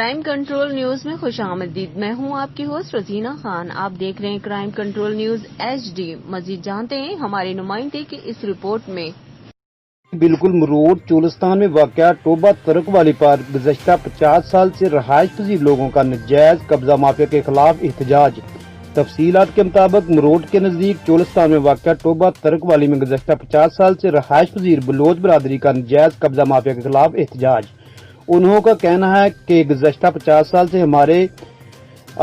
Crime control news میں خوش آمدید. میں ہوں آپ کی ہوسٹ رزینہ خان. آپ دیکھ رہے ہیں کرائم کنٹرول نیوز HD. مزید جانتے ہیں ہمارے نمائندے کی اس رپورٹ میں. بالکل مرود چولستان میں واقع ٹوبہ ترک والی پر گزشتہ 50 سال سے رہائش پذیر لوگوں کا ناجائز قبضہ مافیا کے خلاف احتجاج. تفصیلات کے مطابق مرود کے نزدیک چولستان میں واقع ٹوبہ ترک والی میں گزشتہ 50 سال سے رہائش پذیر بلوچ برادری کا ناجائز قبضہ مافیا کے خلاف احتجاج. انہوں کا کہنا ہے کہ گزشتہ 50 سال سے ہمارے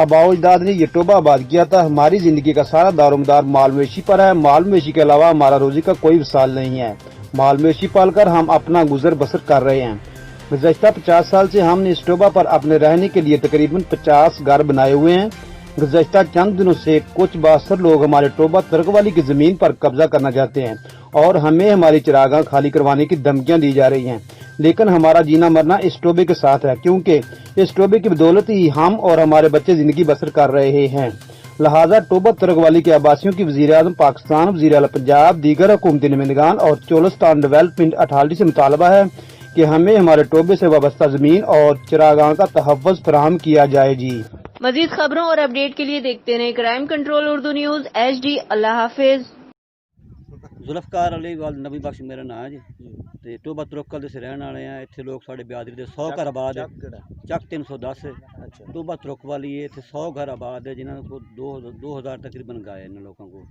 آباء و اجداد نے یہ ٹوبہ آباد کیا تھا. ہماری زندگی کا سارا دار و مدار مال مویشی پر ہے. مال مویشی کے علاوہ ہمارا روزی کا کوئی وصال نہیں ہے. مال مویشی پال کر ہم اپنا گزر بسر کر رہے ہیں. گزشتہ 50 سال سے ہم نے اس ٹوبہ پر اپنے رہنے کے لیے تقریباً 50 گھر بنائے ہوئے ہیں. گزشتہ چند دنوں سے کچھ بااثر لوگ ہمارے ٹوبہ ترک والی کی زمین پر قبضہ کرنا چاہتے ہیں اور ہمیں ہماری چراگاہ خالی کروانے کی دھمکیاں دی جا رہی ہیں. لیکن ہمارا جینا مرنا اس ٹوبے کے ساتھ ہے کیونکہ اس ٹوبے کی بدولت ہی ہم اور ہمارے بچے زندگی بسر کر رہے ہیں. لہذا ٹوبہ ترک والی کے آباسیوں کی وزیر اعظم پاکستان، وزیر اعلی پنجاب، دیگر حکومتی نمائندگان اور چولستان ڈیولپمنٹ اتھارٹی سے مطالبہ ہے کہ ہمیں ہمارے ٹوبے سے وابستہ زمین اور چراگاہ کا تحفظ فراہم کیا جائے. جی مزید خبروں اور اپڈیٹ کے لیے دیکھتے رہیں crime control Urdu news HD. اللہ حافظ. ذوالفقار علی وال نبی بخش میرا نام ہے جی. تے ٹوبہ ترکل دے رہن والے ہیں. اتنے لوگ ساڈے بیادری دے 100 گھر آباد ہے. چک 310 ٹوبہ ترک والی ہے. اتنے 100 گھر آباد ہے جنہوں کو 2000 تقریباً گائے ان لوگوں کو.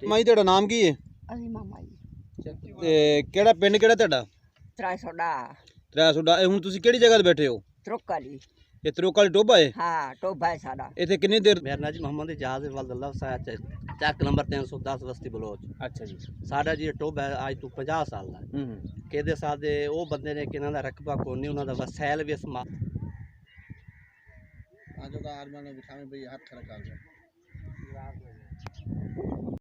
مائی تیرا نام کی ہے؟ عظیمہ مائی. کیڑا پنڈ کیڑا تہاڈا؟ 310 ہن تسی کیڑی جگہ تے بیٹھے ہو؟ ترک والی. یہ تروک والی ٹوبہ ہے؟ ہاں ٹوبا ہے سارا. ایتھے کنی دیر؟ میرا نام جی محمد اجاز ولد اللہ صاحب چک نمبر 310 وسطی بلوچ. اچھا جی. ساڈا جی ٹوبہ ہے اج تو 50 سال دا. کہدے سادے او بندے نے کہ انہاں دا رقبہ کوئی نہیں، انہاں دا وسائل بھی اس آج کا آرمان بچھاویں بھئی ہاتھ کھڑا کر